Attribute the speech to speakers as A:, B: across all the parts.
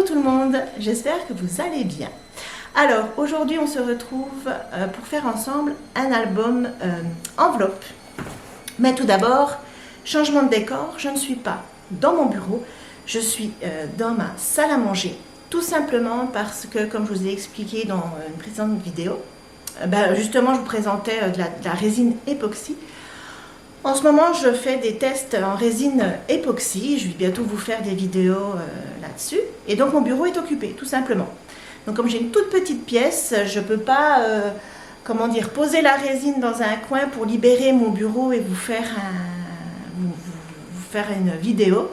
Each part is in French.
A: Bonjour tout le monde, j'espère que vous allez bien. Alors aujourd'hui on se retrouve pour faire ensemble un album enveloppe. Mais tout d'abord, changement de décor, je ne suis pas dans mon bureau, je suis dans ma salle à manger. Tout simplement parce que, comme je vous ai expliqué dans une précédente vidéo, justement je vous présentais de la résine époxy. En ce moment, je fais des tests en résine époxy. Je vais bientôt vous faire des vidéos là-dessus. Et donc, mon bureau est occupé, tout simplement. Donc, comme j'ai une toute petite pièce, je ne peux pas, poser la résine dans un coin pour libérer mon bureau et vous faire une vidéo.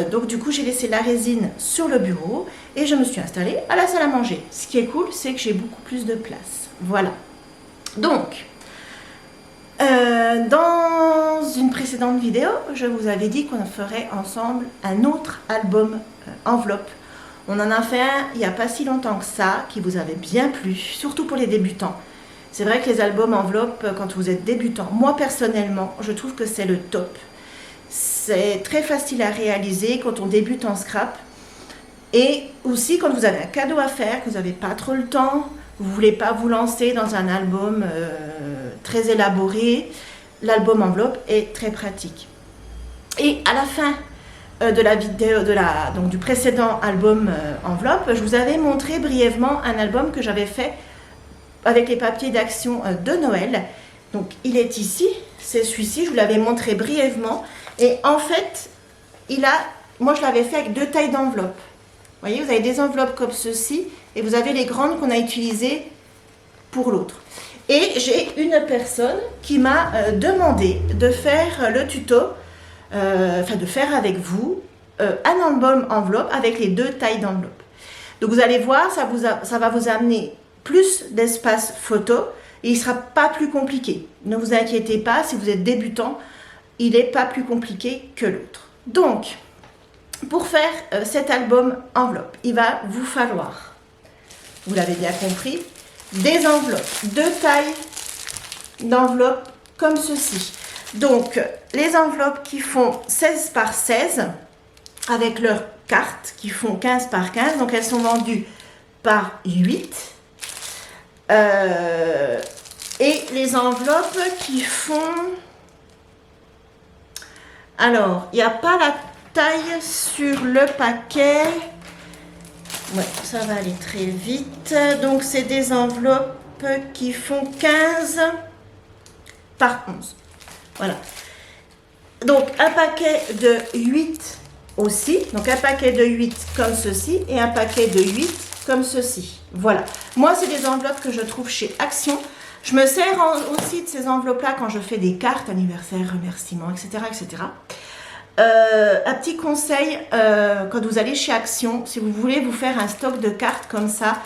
A: Donc, du coup, j'ai laissé la résine sur le bureau et je me suis installée à la salle à manger. Ce qui est cool, c'est que j'ai beaucoup plus de place. Voilà. Donc... dans une précédente vidéo, je vous avais dit qu'on ferait ensemble un autre album enveloppe. On en a fait un il n'y a pas si longtemps que ça, qui vous avait bien plu, surtout pour les débutants. C'est vrai que les albums enveloppe, quand vous êtes débutant, moi personnellement, je trouve que c'est le top. C'est très facile à réaliser quand on débute en scrap. Et aussi quand vous avez un cadeau à faire, que vous n'avez pas trop le temps, vous ne voulez pas vous lancer dans un album très élaboré, l'album enveloppe est très pratique. Et à la fin de la vidéo, du précédent album enveloppe, je vous avais montré brièvement un album que j'avais fait avec les papiers d'action de Noël. Donc il est ici, c'est celui-ci, je vous l'avais montré brièvement. Et en fait, moi je l'avais fait avec deux tailles d'enveloppe. Vous voyez, vous avez des enveloppes comme ceci et vous avez les grandes qu'on a utilisées pour l'autre. Et j'ai une personne qui m'a demandé de faire le tuto, de faire avec vous un album enveloppe avec les deux tailles d'enveloppe. Donc vous allez voir, ça va vous amener plus d'espace photo et il ne sera pas plus compliqué. Ne vous inquiétez pas, si vous êtes débutant, il n'est pas plus compliqué que l'autre. Donc, pour faire cet album enveloppe, il va vous falloir, vous l'avez bien compris, des enveloppes, deux tailles d'enveloppes comme ceci. Donc, les enveloppes qui font 16 par 16, avec leurs cartes qui font 15 par 15, donc elles sont vendues par 8. Et les enveloppes qui font... Alors, il n'y a pas la taille sur le paquet. Ouais, ça va aller très vite. Donc, c'est des enveloppes qui font 15 par 11. Voilà. Donc, un paquet de 8 aussi. Donc, un paquet de 8 comme ceci et un paquet de 8 comme ceci. Voilà. Moi, c'est des enveloppes que je trouve chez Action. Je me sers aussi de ces enveloppes-là quand je fais des cartes, anniversaire, remerciements, etc., etc. Un petit conseil, quand vous allez chez Action, si vous voulez vous faire un stock de cartes comme ça,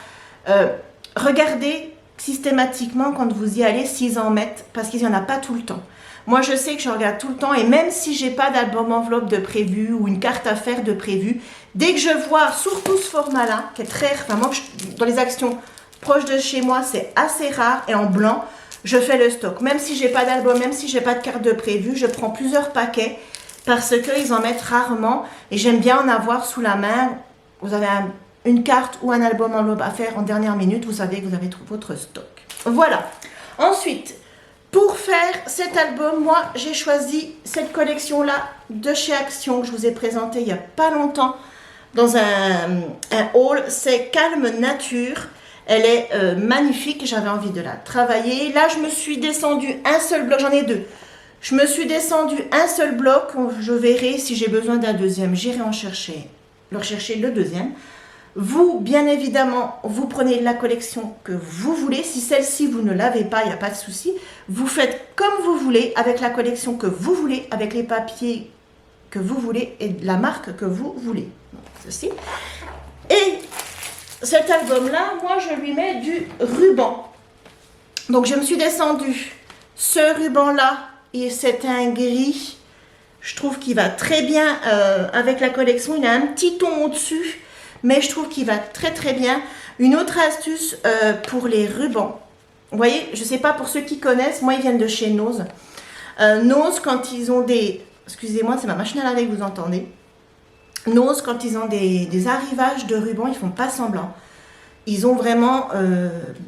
A: regardez systématiquement quand vous y allez s'ils en mettent, parce qu'il n'y en a pas tout le temps. Moi, je sais que je regarde tout le temps, et même si j'ai pas d'album enveloppe de prévu ou une carte à faire de prévu, dès que je vois surtout ce format-là, qui est très rare, enfin, moi, dans les Actions proches de chez moi, c'est assez rare, et en blanc, je fais le stock. Même si j'ai pas d'album, même si j'ai pas de carte de prévu, je prends plusieurs paquets, parce qu'ils en mettent rarement et j'aime bien en avoir sous la main. Vous avez une carte ou un album enveloppe à faire en dernière minute, vous savez que vous avez votre stock. Voilà. Ensuite, pour faire cet album, moi j'ai choisi cette collection-là de chez Action que je vous ai présentée il n'y a pas longtemps dans un haul. C'est Calme Nature. Elle est magnifique, j'avais envie de la travailler. Là, je me suis descendue un seul bloc, j'en ai deux. Je me suis descendu un seul bloc, je verrai si j'ai besoin d'un deuxième, j'irai leur chercher le deuxième. Vous, bien évidemment, vous prenez la collection que vous voulez. Si celle-ci, vous ne l'avez pas, il n'y a pas de souci. Vous faites comme vous voulez, avec la collection que vous voulez, avec les papiers que vous voulez et la marque que vous voulez. Donc, ceci. Et cet album-là, moi, je lui mets du ruban. Donc, je me suis descendue ce ruban-là. Et c'est un gris, je trouve qu'il va très bien avec la collection. Il a un petit ton au-dessus, mais je trouve qu'il va très très bien. Une autre astuce pour les rubans. Vous voyez, je ne sais pas pour ceux qui connaissent, moi ils viennent de chez Nose. Nose, quand ils ont des... Excusez-moi, c'est ma machine à laver que vous entendez. Nose, quand ils ont des arrivages de ruban, ils font pas semblant. Ils ont vraiment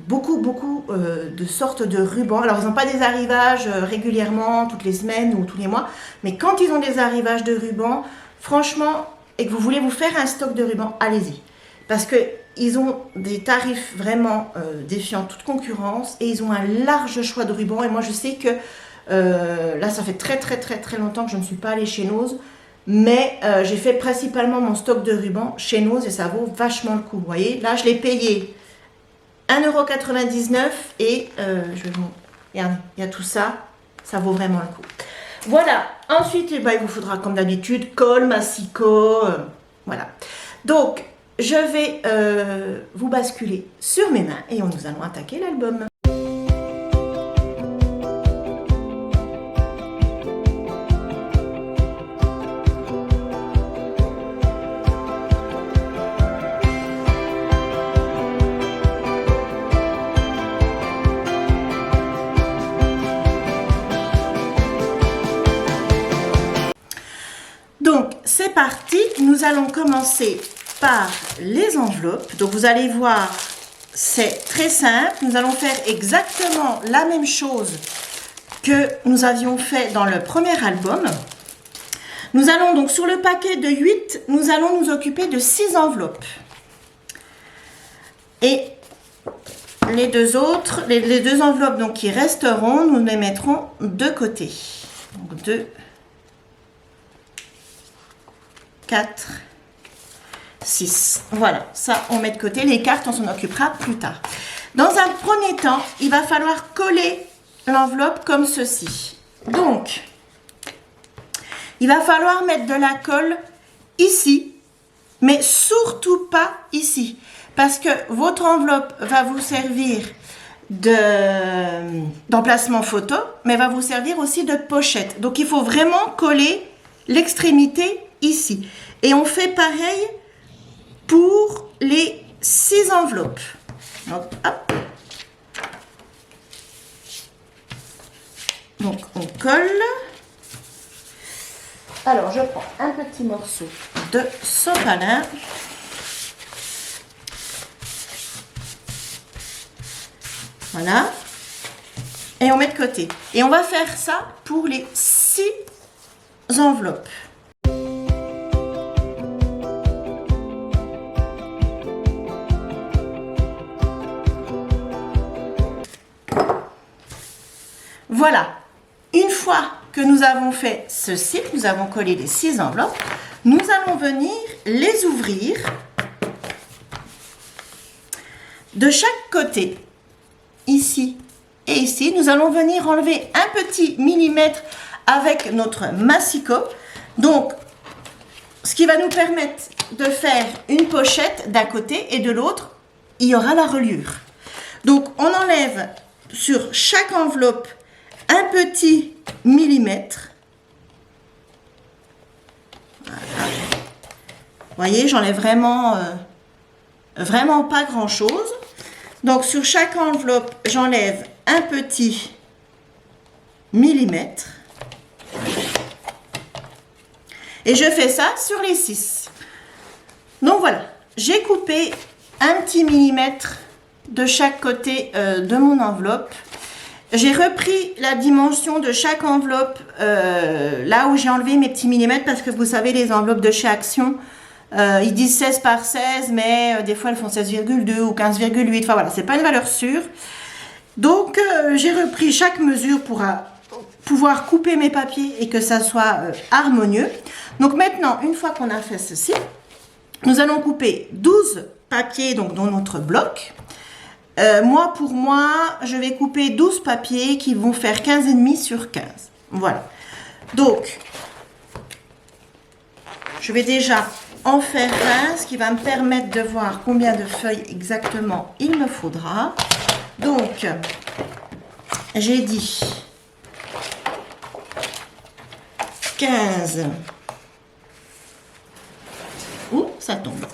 A: beaucoup de sortes de rubans. Alors, ils n'ont pas des arrivages régulièrement, toutes les semaines ou tous les mois. Mais quand ils ont des arrivages de rubans, franchement, et que vous voulez vous faire un stock de rubans, allez-y. Parce qu'ils ont des tarifs vraiment défiant toute concurrence. Et ils ont un large choix de rubans. Et moi, je sais que là, ça fait très longtemps que je ne suis pas allée chez Nose. Mais j'ai fait principalement mon stock de rubans chez Nose et ça vaut vachement le coup. Vous voyez, là, je l'ai payé 1,99 € et je vais vous... Regardez, il y a tout ça. Ça vaut vraiment le coup. Voilà. Ensuite, eh ben, il vous faudra, comme d'habitude, colle, massicot. Voilà. Donc, je vais vous basculer sur mes mains et nous allons attaquer l'album. Donc, c'est parti. Nous allons commencer par les enveloppes. Donc, vous allez voir, c'est très simple. Nous allons faire exactement la même chose que nous avions fait dans le premier album. Nous allons donc, sur le paquet de 8, nous allons nous occuper de 6 enveloppes. Et les deux autres, les deux enveloppes donc, qui resteront, nous les mettrons de côté. Donc, 2, 4, 6. Voilà, ça on met de côté. Les cartes, on s'en occupera plus tard. Dans un premier temps, il va falloir coller l'enveloppe comme ceci. Donc, il va falloir mettre de la colle ici, mais surtout pas ici. Parce que votre enveloppe va vous servir d'emplacement photo, mais va vous servir aussi de pochette. Donc, il faut vraiment coller l'extrémité ici. Et on fait pareil pour les 6 enveloppes. Donc, hop. Donc, on colle. Alors, je prends un petit morceau de sopalin. Voilà. Et on met de côté. Et on va faire ça pour les 6 enveloppes. Voilà, une fois que nous avons fait ceci, nous avons collé les 6 enveloppes, nous allons venir les ouvrir de chaque côté, ici et ici. Nous allons venir enlever un petit millimètre avec notre massicot. Donc, ce qui va nous permettre de faire une pochette d'un côté et de l'autre, il y aura la reliure. Donc, on enlève sur chaque enveloppe un petit millimètre. Voilà. Vous voyez, j'enlève vraiment pas grand chose. Donc sur chaque enveloppe, j'enlève un petit millimètre. Et je fais ça sur les 6. Donc voilà, j'ai coupé un petit millimètre de chaque côté de mon enveloppe. J'ai repris la dimension de chaque enveloppe là où j'ai enlevé mes petits millimètres parce que vous savez, les enveloppes de chez Action, ils disent 16 par 16, mais des fois elles font 16,2 ou 15,8. Enfin voilà, c'est pas une valeur sûre. Donc j'ai repris chaque mesure pour pouvoir couper mes papiers et que ça soit harmonieux. Donc maintenant, une fois qu'on a fait ceci, nous allons couper 12 papiers donc, dans notre bloc. Pour moi, je vais couper 12 papiers qui vont faire 15,5 sur 15. Voilà. Donc, je vais déjà en faire un, ce qui va me permettre de voir combien de feuilles exactement il me faudra. Donc, j'ai dit 15. Ouh, ça tombe.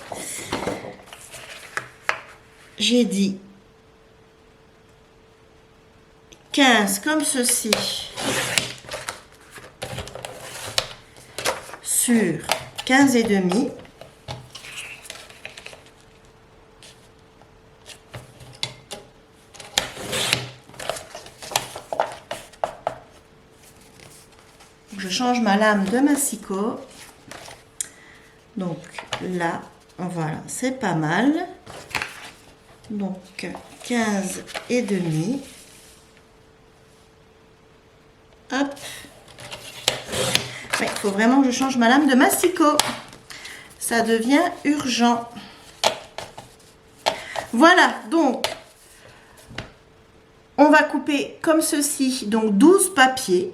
A: J'ai dit 15 comme ceci sur 15,5. change ma lame de massicot. Donc là, voilà, c'est pas mal. Donc 15 et demi. Hop. Il faut vraiment que je change ma lame de massicot. Ça devient urgent. Voilà, donc on va couper comme ceci, donc 12 papiers.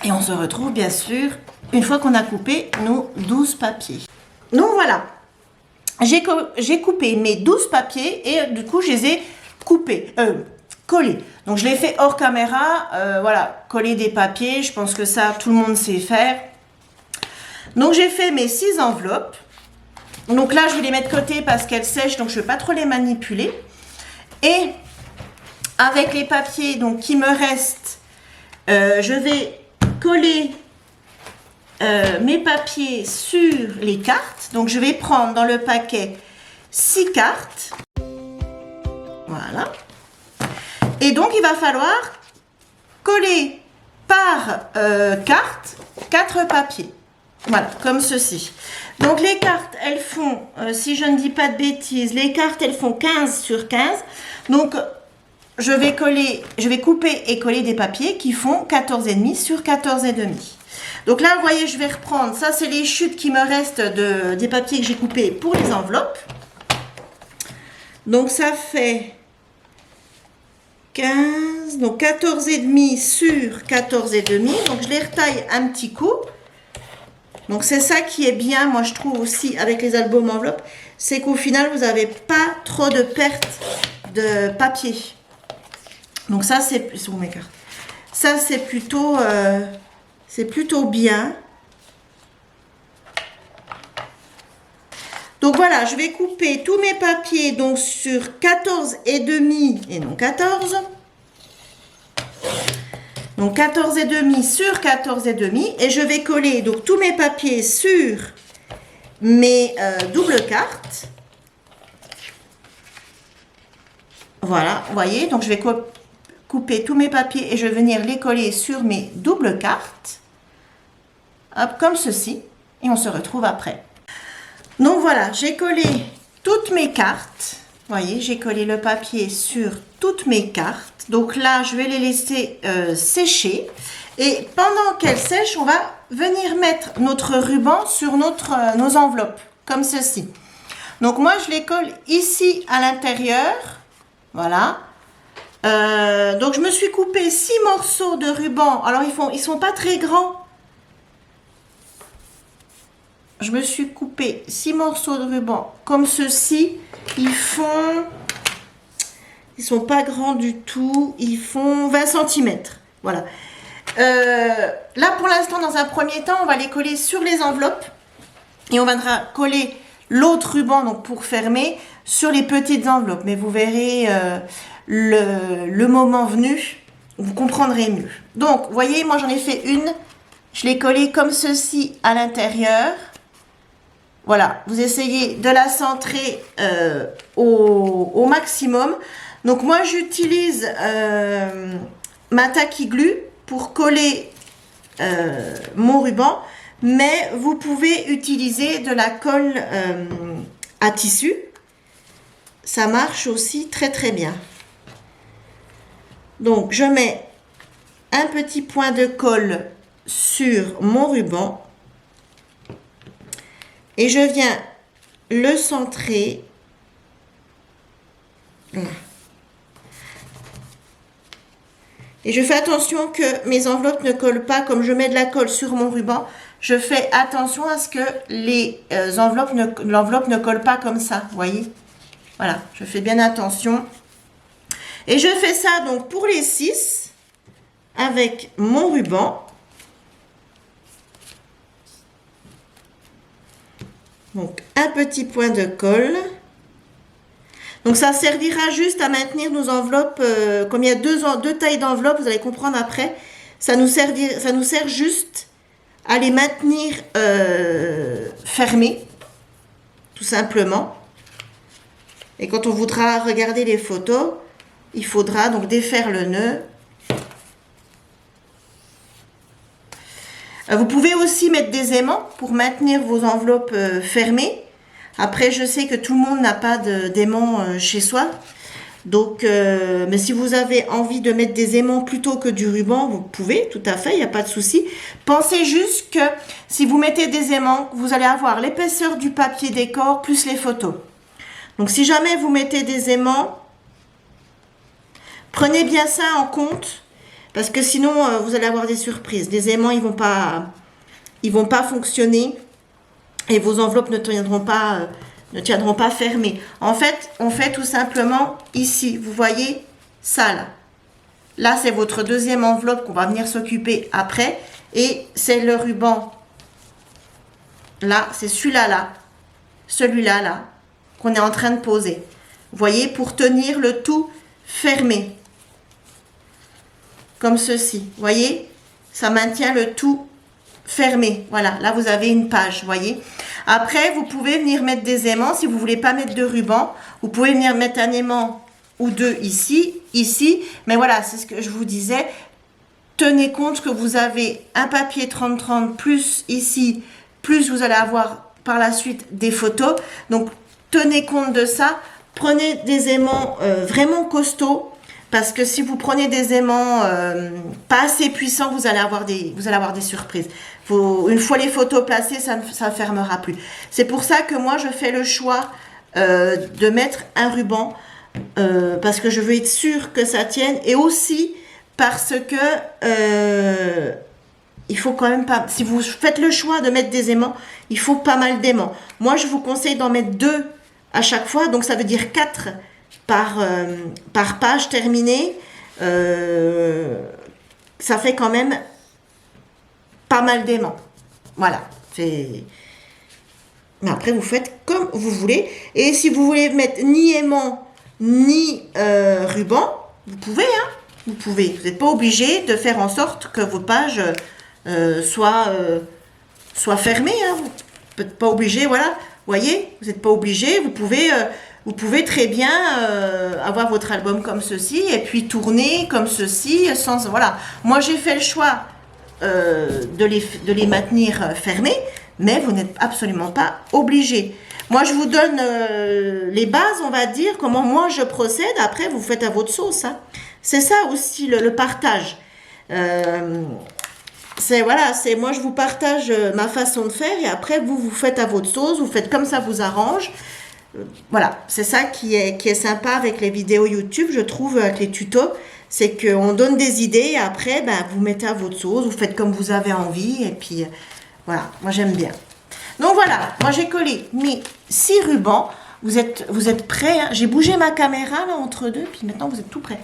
A: Et on se retrouve bien sûr une fois qu'on a coupé nos 12 papiers. Donc voilà, j'ai coupé mes 12 papiers et du coup je les ai coupés, collés. Donc je l'ai fait hors caméra, voilà, coller des papiers, je pense que ça tout le monde sait faire. Donc j'ai fait mes 6 enveloppes. Donc là je vais les mettre de côté parce qu'elles sèchent, donc je ne vais pas trop les manipuler. Et avec les papiers donc, qui me restent, je vais coller mes papiers sur les cartes. Donc je vais prendre dans le paquet 6 cartes. Voilà. Et donc il va falloir coller par carte 4 papiers. Voilà, comme ceci. Donc les cartes, elles font, si je ne dis pas de bêtises, les cartes, elles font 15 sur 15. Donc je vais couper et coller des papiers qui font 14,5 sur 14,5. Donc là, vous voyez, je vais reprendre. Ça, c'est les chutes qui me restent des papiers que j'ai coupés pour les enveloppes. Donc ça fait 15, donc 14,5 sur 14,5. Donc je les retaille un petit coup. Donc c'est ça qui est bien, moi je trouve aussi avec les albums enveloppes, c'est qu'au final vous n'avez pas trop de perte de papier. Donc ça c'est sur mes cartes. Ça c'est plutôt bien. Donc voilà, je vais couper tous mes papiers donc sur 14,5 et non 14. Donc 14,5 sur 14,5 et je vais coller donc tous mes papiers sur mes doubles cartes. Voilà, vous voyez, donc je vais couper tous mes papiers et je vais venir les coller sur mes doubles cartes. Hop, comme ceci. Et on se retrouve après. Donc voilà, j'ai collé toutes mes cartes. Vous voyez, j'ai collé le papier sur toutes mes cartes. Donc là, je vais les laisser sécher. Et pendant qu'elles sèchent, on va venir mettre notre ruban sur nos enveloppes, comme ceci. Donc moi, je les colle ici à l'intérieur. Voilà. Donc je me suis coupé 6 morceaux de ruban. Alors ils sont pas très grands. Je me suis coupé 6 morceaux de ruban comme ceci. Ils sont pas grands du tout. Ils font 20 cm. Voilà. Là pour l'instant, dans un premier temps, on va les coller sur les enveloppes. Et on viendra coller l'autre ruban donc pour fermer sur les petites enveloppes. Mais vous verrez le moment venu, vous comprendrez mieux. Donc, vous voyez, moi j'en ai fait une. Je l'ai collée comme ceci à l'intérieur. Voilà, vous essayez de la centrer au maximum. Donc moi j'utilise ma tacky glue pour coller mon ruban, mais vous pouvez utiliser de la colle à tissu. Ça marche aussi très très bien. Donc je mets un petit point de colle sur mon ruban. Et je viens le centrer. Et je fais attention que mes enveloppes ne collent pas. Comme je mets de la colle sur mon ruban, je fais attention à ce que l'enveloppe ne colle pas comme ça. Vous voyez? Voilà, je fais bien attention. Et je fais ça donc pour les 6 avec mon ruban. Donc, un petit point de colle. Donc, ça servira juste à maintenir nos enveloppes. Comme il y a deux tailles d'enveloppes, vous allez comprendre après. Ça nous sert juste à les maintenir fermées, tout simplement. Et quand on voudra regarder les photos, il faudra donc défaire le nœud. Vous pouvez aussi mettre des aimants pour maintenir vos enveloppes fermées. Après, je sais que tout le monde n'a pas d'aimants chez soi. Donc, mais si vous avez envie de mettre des aimants plutôt que du ruban, vous pouvez, tout à fait, il n'y a pas de souci. Pensez juste que si vous mettez des aimants, vous allez avoir l'épaisseur du papier décor plus les photos. Donc, si jamais vous mettez des aimants, prenez bien ça en compte, parce que sinon, vous allez avoir des surprises. Les aimants, ils vont pas fonctionner et vos enveloppes ne tiendront pas fermées. En fait, on fait tout simplement ici. Vous voyez ça là. Là, c'est votre deuxième enveloppe qu'on va venir s'occuper après. Et c'est le ruban. Là, c'est celui-là là. Celui-là là. Qu'on est en train de poser. Vous voyez, pour tenir le tout fermé. Comme ceci. Vous voyez, ça maintient le tout fermé. Voilà, là vous avez une page, vous voyez. Après, vous pouvez venir mettre des aimants. Si vous ne voulez pas mettre de ruban, vous pouvez venir mettre un aimant ou deux ici, ici. Mais voilà, c'est ce que je vous disais. Tenez compte que vous avez un papier 30-30 plus ici, plus vous allez avoir par la suite des photos. Donc, tenez compte de ça. Prenez des aimants vraiment costauds. Parce que si vous prenez des aimants pas assez puissants, vous allez avoir des surprises. Une fois les photos placées, ça ne fermera plus. C'est pour ça que moi, je fais le choix de mettre un ruban. Parce que je veux être sûre que ça tienne. Et aussi parce que il faut quand même pas... Si vous faites le choix de mettre des aimants, il faut pas mal d'aimants. Moi, je vous conseille d'en mettre 2 à chaque fois. Donc, ça veut dire 4 par page terminée. Ça fait quand même pas mal d'aimants. Voilà. Mais après, vous faites comme vous voulez. Et si vous voulez mettre ni aimant, ni ruban, vous pouvez. Hein, vous pouvez. Vous n'êtes pas obligé de faire en sorte que vos pages soient fermées. Hein. Vous n'êtes pas obligé, voilà. Vous voyez, vous n'êtes pas obligé. Vous pouvez très bien avoir votre album comme ceci et puis tourner comme ceci. Voilà. Moi, j'ai fait le choix de les maintenir fermés, mais vous n'êtes absolument pas obligé. Moi, je vous donne les bases, on va dire, comment moi je procède. Après, vous faites à votre sauce. Hein. C'est ça aussi le partage. Moi, je vous partage ma façon de faire et après, vous faites à votre sauce. Vous faites comme ça vous arrange. Voilà, c'est ça qui est sympa avec les vidéos YouTube, je trouve, avec les tutos, c'est qu'on donne des idées et après, vous mettez à votre sauce, vous faites comme vous avez envie et puis voilà, moi j'aime bien. Donc voilà, moi j'ai collé mes 6 rubans, vous êtes prêts, hein. J'ai bougé ma caméra là entre deux, puis maintenant vous êtes tout prêts.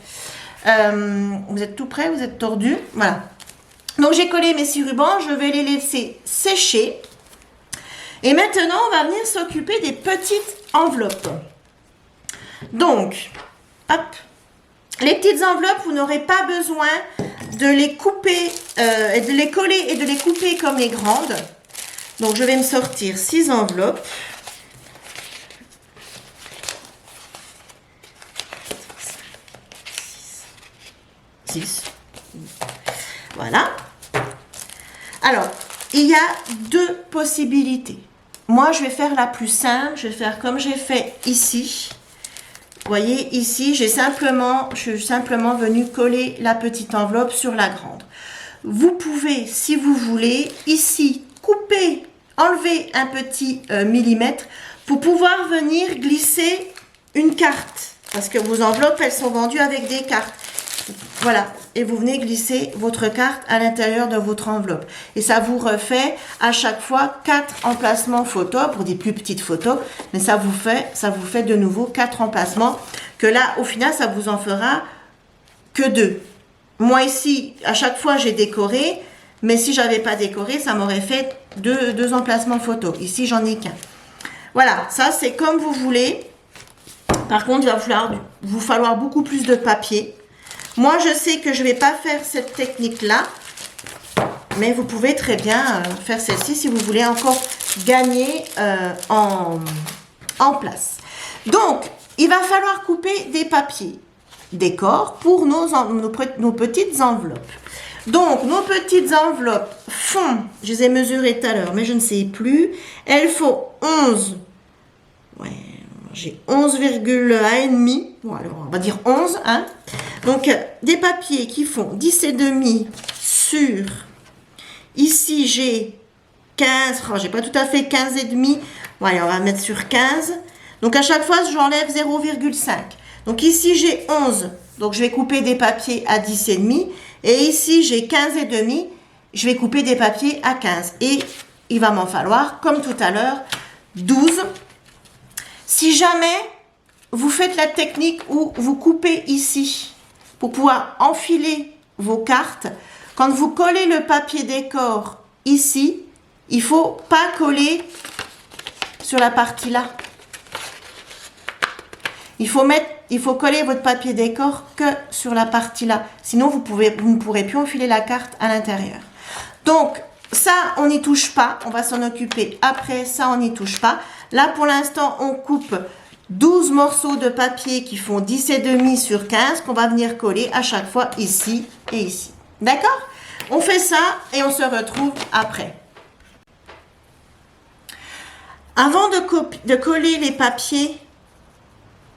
A: Vous êtes tout prêts, vous êtes tordus, voilà. Donc j'ai collé mes 6 rubans, je vais les laisser sécher. Et maintenant, on va venir s'occuper des petites enveloppes. Donc, hop, les petites enveloppes, vous n'aurez pas besoin de les couper, de les coller et de les couper comme les grandes. Donc, je vais me sortir 6 enveloppes. 6. Voilà. Alors, il y a 2 possibilités. Moi, je vais faire la plus simple. Je vais faire comme j'ai fait ici. Vous voyez, ici, je suis simplement venue coller la petite enveloppe sur la grande. Vous pouvez, si vous voulez, ici, couper, enlever un petit millimètre pour pouvoir venir glisser une carte. Parce que vos enveloppes, elles sont vendues avec des cartes. Voilà, et vous venez glisser votre carte à l'intérieur de votre enveloppe. Et ça vous refait à chaque fois 4 emplacements photos pour des plus petites photos. Mais ça vous fait de nouveau 4 emplacements. Que là, au final, ça vous en fera que 2. Moi ici, à chaque fois, j'ai décoré. Mais si j'avais pas décoré, ça m'aurait fait 2 emplacements photos. Ici, j'en ai qu'un. Voilà, ça c'est comme vous voulez. Par contre, il va vous falloir beaucoup plus de papier. Moi, je sais que je ne vais pas faire cette technique-là, mais vous pouvez très bien faire celle-ci si vous voulez encore gagner en place. Donc, il va falloir couper des papiers décor pour nos petites enveloppes. Donc, nos petites enveloppes font, je les ai mesurées tout à l'heure, mais je ne sais plus, elles font 11. Ouais, j'ai 11,1,5. Bon, alors, on va dire 11, hein. Donc, des papiers qui font 10,5 sur... Ici, j'ai 15. Oh, j'ai pas tout à fait 15,5. Bon, allez, on va mettre sur 15. Donc, à chaque fois, j'enlève 0,5. Donc, ici, j'ai 11. Donc, je vais couper des papiers à 10,5. Et ici, j'ai 15,5. Je vais couper des papiers à 15. Et il va m'en falloir, comme tout à l'heure, 12. Si jamais vous faites la technique où vous coupez ici pour pouvoir enfiler vos cartes, quand vous collez le papier décor ici, il ne faut pas coller sur la partie là. Il faut coller votre papier décor que sur la partie là. Sinon, vous ne pourrez plus enfiler la carte à l'intérieur. Donc, ça, on n'y touche pas. On va s'en occuper après. Ça, on n'y touche pas. Là, pour l'instant, on coupe 12 morceaux de papier qui font 10,5 sur 15 qu'on va venir coller à chaque fois ici et ici. D'accord? On fait ça et on se retrouve après. Avant de coller les papiers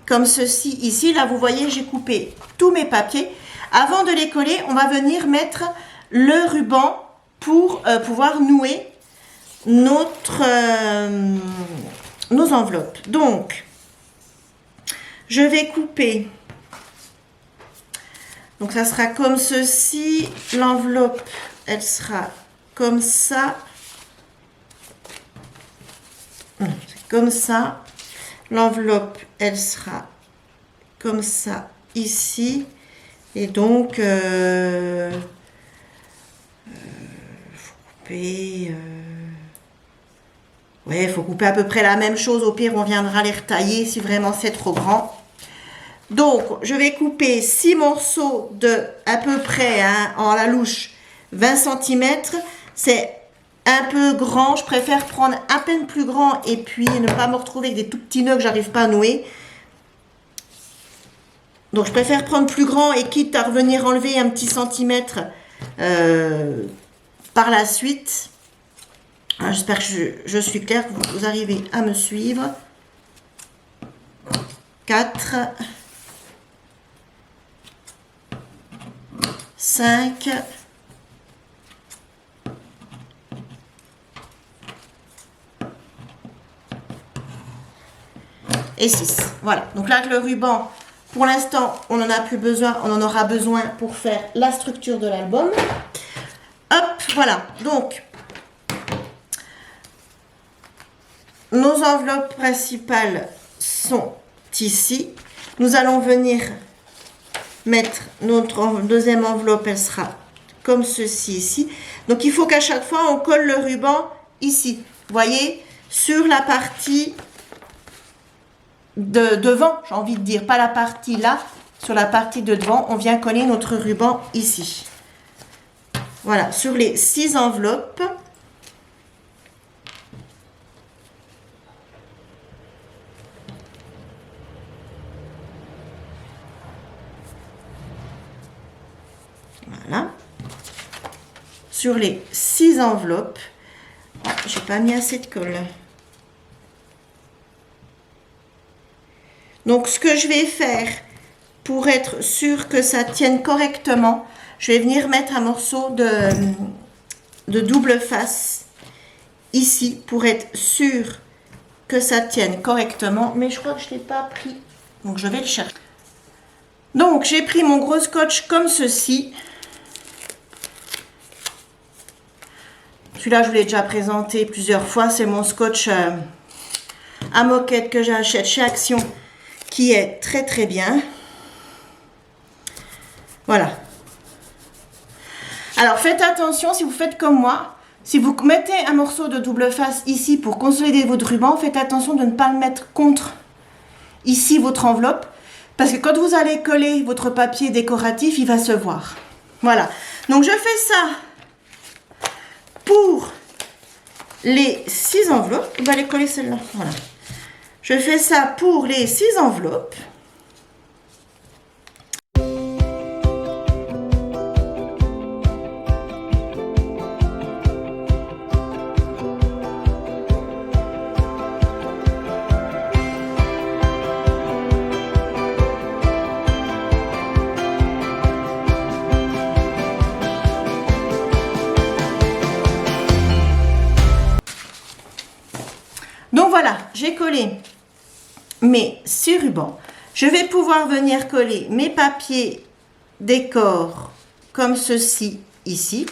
A: comme ceci ici, là vous voyez j'ai coupé tous mes papiers. Avant de les coller, on va venir mettre le ruban pour pouvoir nouer nos enveloppes. Donc, je vais couper. Donc ça sera comme ceci. L'enveloppe, elle sera comme ça. C'est comme ça. L'enveloppe, elle sera comme ça ici. Et donc, faut couper. Ouais, il faut couper à peu près la même chose. Au pire, on viendra les retailler si vraiment c'est trop grand. Donc, je vais couper 6 morceaux de à peu près, hein, en la louche, 20 cm. C'est un peu grand. Je préfère prendre à peine plus grand et puis ne pas me retrouver avec des tout petits nœuds que j'arrive pas à nouer. Donc, je préfère prendre plus grand et quitte à revenir enlever un petit centimètre par la suite. J'espère que je suis claire, que vous arrivez à me suivre. 4, 5, et 6. Voilà. Donc là, le ruban, pour l'instant, on n'en a plus besoin. On en aura besoin pour faire la structure de l'album. Hop, voilà. Donc, nos enveloppes principales sont ici. Nous allons venir mettre notre deuxième enveloppe. Elle sera comme ceci ici. Donc, il faut qu'à chaque fois, on colle le ruban ici. Vous voyez, sur la partie de devant, j'ai envie de dire, pas la partie là, sur la partie de devant, on vient coller notre ruban ici. Voilà, sur les 6 enveloppes. Voilà. Sur les 6 enveloppes, j'ai pas mis assez de colle. Donc, ce que je vais faire pour être sûr que ça tienne correctement, je vais venir mettre un morceau de double face ici pour être sûr que ça tienne correctement. Mais je crois que je ne l'ai pas pris, donc je vais le chercher. Donc, j'ai pris mon gros scotch comme ceci. Celui-là, je vous l'ai déjà présenté plusieurs fois. C'est mon scotch à moquette que j'achète chez Action, qui est très très bien. Voilà. Alors faites attention, si vous faites comme moi, si vous mettez un morceau de double face ici pour consolider votre ruban, faites attention de ne pas le mettre contre ici votre enveloppe, parce que quand vous allez coller votre papier décoratif, il va se voir. Voilà. Donc je fais ça pour les 6 enveloppes. On va les coller celle-là. Voilà. Je fais ça pour les 6 enveloppes. j'ai collé mes 6 rubans, je vais pouvoir venir coller mes papiers décor comme ceci ici,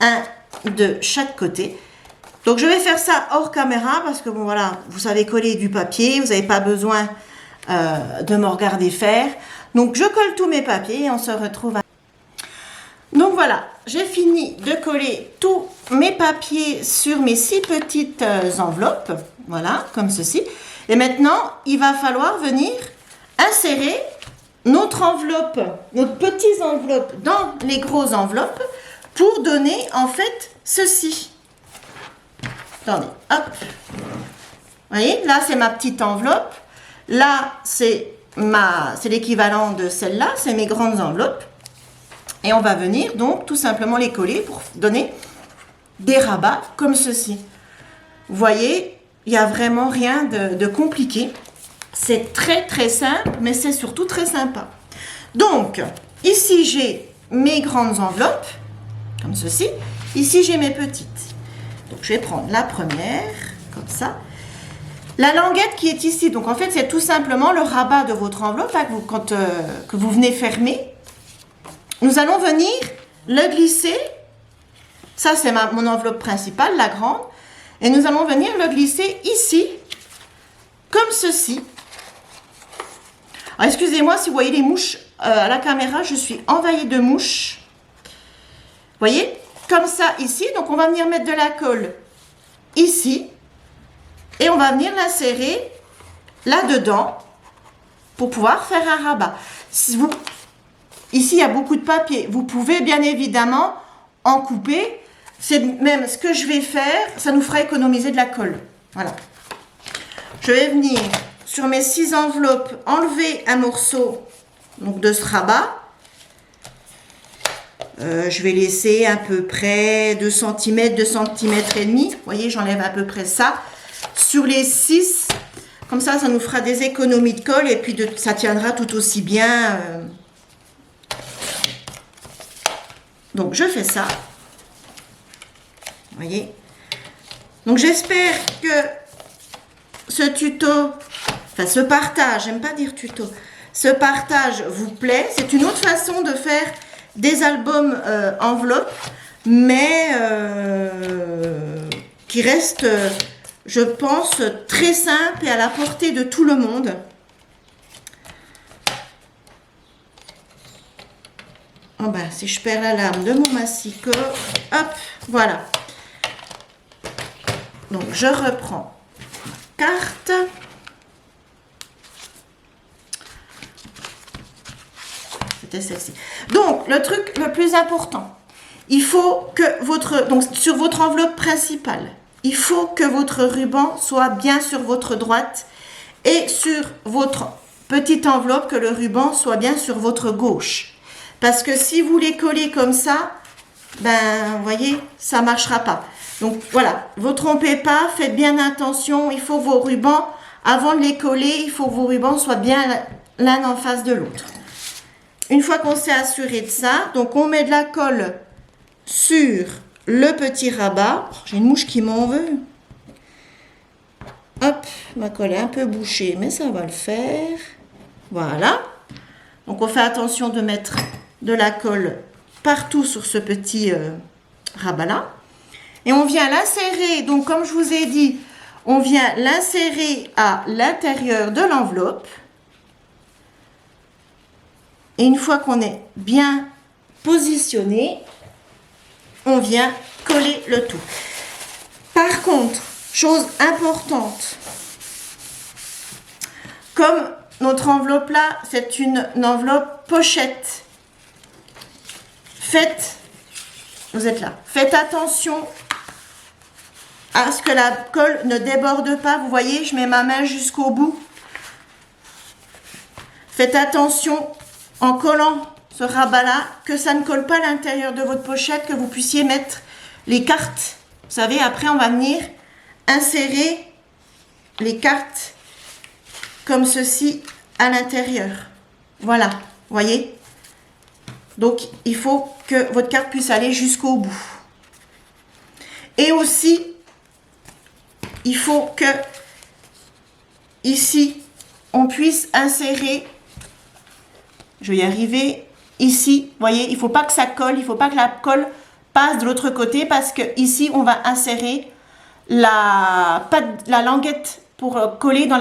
A: un de chaque côté. Donc je vais faire ça hors caméra parce que bon voilà, vous savez coller du papier, vous n'avez pas besoin de me regarder faire. Donc je colle tous mes papiers et on se retrouve. Donc voilà, j'ai fini de coller tous mes papiers sur mes 6 petites enveloppes, voilà, comme ceci. Et maintenant, il va falloir venir insérer notre enveloppe, notre petite enveloppe dans les grosses enveloppes pour donner en fait ceci. Attendez, hop. Vous voyez, là c'est ma petite enveloppe. Là c'est l'équivalent de celle-là, c'est mes grandes enveloppes. Et on va venir donc tout simplement les coller pour donner des rabats comme ceci. Vous voyez, il n'y a vraiment rien de compliqué. C'est très très simple, mais c'est surtout très sympa. Donc, ici j'ai mes grandes enveloppes, comme ceci. Ici j'ai mes petites. Donc je vais prendre la première, comme ça. La languette qui est ici, donc en fait c'est tout simplement le rabat de votre enveloppe hein, que vous venez fermer. Nous allons venir le glisser, ça c'est mon enveloppe principale, la grande, et nous allons venir le glisser ici, comme ceci. Alors excusez-moi si vous voyez les mouches à la caméra, je suis envahie de mouches. Vous voyez, comme ça ici, donc on va venir mettre de la colle ici, et on va venir l'insérer là-dedans pour pouvoir faire un rabat. Ici, il y a beaucoup de papier. Vous pouvez bien évidemment en couper. C'est même ce que je vais faire. Ça nous fera économiser de la colle. Voilà. Je vais venir sur mes 6 enveloppes enlever un morceau donc, de ce rabat. Je vais laisser à peu près 2 cm, 2 cm et demi. Vous voyez, j'enlève à peu près ça. Sur les 6, comme ça, ça nous fera des économies de colle et puis ça tiendra tout aussi bien. Donc, je fais ça. Vous voyez. Donc, j'espère que ce tuto, enfin, ce partage, j'aime pas dire tuto, ce partage vous plaît. C'est une autre façon de faire des albums enveloppes, mais qui reste, je pense, très simple et à la portée de tout le monde. Oh ben, si je perds la lame de mon massicot, hop, voilà. Donc, je reprends ma carte. C'était celle-ci. Donc, le truc le plus important, il faut que donc sur votre enveloppe principale, il faut que votre ruban soit bien sur votre droite et sur votre petite enveloppe, que le ruban soit bien sur votre gauche. Parce que si vous les collez comme ça, ben, vous voyez, ça ne marchera pas. Donc, voilà, ne vous trompez pas, faites bien attention. Il faut vos rubans, avant de les coller, il faut que vos rubans soient bien l'un en face de l'autre. Une fois qu'on s'est assuré de ça, donc on met de la colle sur le petit rabat. Oh, j'ai une mouche qui m'en veut. Hop, ma colle est un peu bouchée, mais ça va le faire. Voilà. Donc, on fait attention de mettre de la colle partout sur ce petit rabat-là. Et on vient l'insérer, donc comme je vous ai dit, on vient l'insérer à l'intérieur de l'enveloppe. Et une fois qu'on est bien positionné, on vient coller le tout. Par contre, chose importante, comme notre enveloppe là, c'est une enveloppe pochette. Vous êtes là, faites attention à ce que la colle ne déborde pas. Vous voyez, je mets ma main jusqu'au bout. Faites attention en collant ce rabat-là, que ça ne colle pas à l'intérieur de votre pochette, que vous puissiez mettre les cartes. Vous savez, après, on va venir insérer les cartes comme ceci à l'intérieur. Voilà, vous voyez? Donc, il faut que votre carte puisse aller jusqu'au bout. Et aussi, il faut que ici, on puisse insérer, je vais y arriver, ici, vous voyez, il ne faut pas que ça colle, il ne faut pas que la colle passe de l'autre côté parce que ici, on va insérer la languette pour coller dans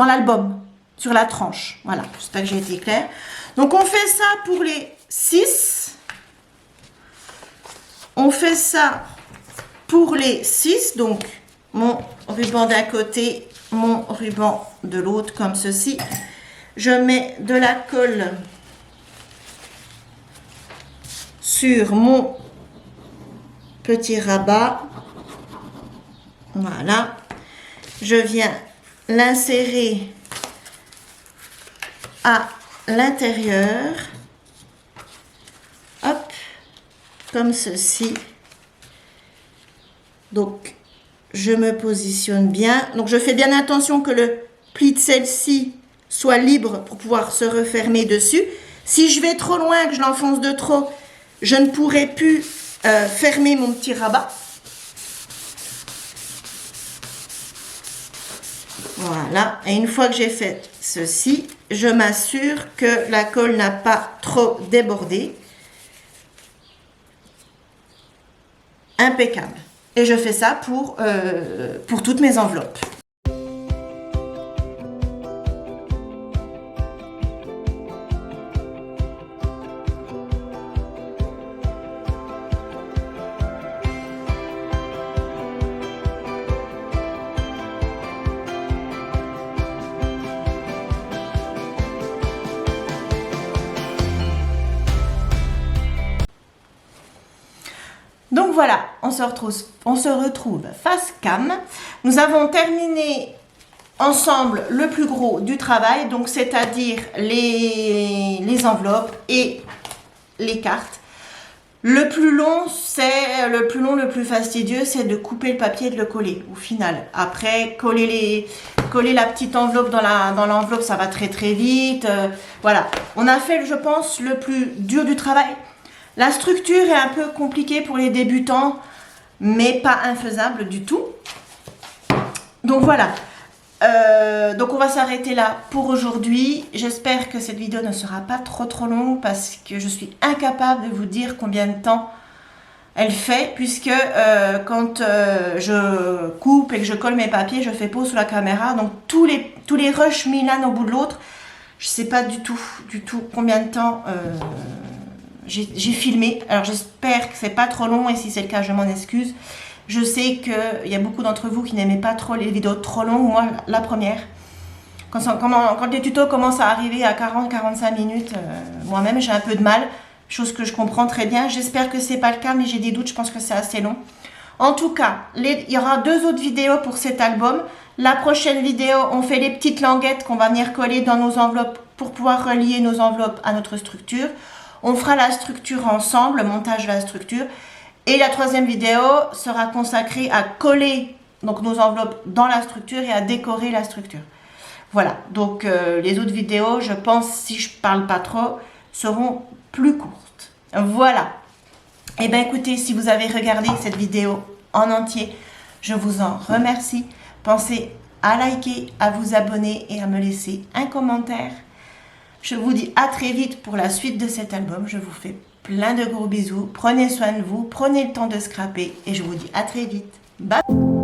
A: l'album, sur la tranche. Voilà, j'espère que j'ai été claire. Donc, on fait ça pour les 6. On fait ça pour les 6. Donc, mon ruban d'un côté, mon ruban de l'autre, comme ceci. Je mets de la colle sur mon petit rabat. Voilà. Je viens l'insérer à l'intérieur. Hop, comme ceci. Donc, je me positionne bien. Donc, je fais bien attention que le pli de celle-ci soit libre pour pouvoir se refermer dessus. Si je vais trop loin, que je l'enfonce de trop, je ne pourrai plus fermer mon petit rabat. Voilà. Et une fois que j'ai fait ceci, je m'assure que la colle n'a pas trop débordé. Impeccable. Et je fais ça pour toutes mes enveloppes. Donc voilà, on se retrouve face cam. Nous avons terminé ensemble le plus gros du travail, donc c'est-à-dire les enveloppes et les cartes. Le plus long, le plus fastidieux, c'est de couper le papier et de le coller au final. Après, coller la petite enveloppe dans l'enveloppe, ça va très très vite. Voilà, on a fait, je pense, le plus dur du travail. La structure est un peu compliquée pour les débutants, mais pas infaisable du tout. Donc voilà, donc on va s'arrêter là pour aujourd'hui. J'espère que cette vidéo ne sera pas trop longue parce que je suis incapable de vous dire combien de temps elle fait, puisque quand je coupe et que je colle mes papiers, je fais pause sur la caméra. Donc tous les rushs mis l'un au bout de l'autre, je ne sais pas du tout combien de temps j'ai filmé. Alors j'espère que c'est pas trop long et si c'est le cas, je m'en excuse. Je sais qu'il y a beaucoup d'entre vous qui n'aimez pas trop les vidéos trop longues. Moi, la première. Quand les tutos commencent à arriver à 40-45 minutes, moi-même j'ai un peu de mal. Chose que je comprends très bien. J'espère que c'est pas le cas, mais j'ai des doutes. Je pense que c'est assez long. En tout cas, il y aura 2 autres vidéos pour cet album. La prochaine vidéo, on fait les petites languettes qu'on va venir coller dans nos enveloppes pour pouvoir relier nos enveloppes à notre structure. On fera la structure ensemble, le montage de la structure. Et la 3e vidéo sera consacrée à coller donc, nos enveloppes dans la structure et à décorer la structure. Voilà, donc les autres vidéos, je pense, si je parle pas trop, seront plus courtes. Voilà. Et bien écoutez, si vous avez regardé cette vidéo en entier, je vous en remercie. Pensez à liker, à vous abonner et à me laisser un commentaire. Je vous dis à très vite pour la suite de cet album. Je vous fais plein de gros bisous. Prenez soin de vous, prenez le temps de scraper et je vous dis à très vite. Bye!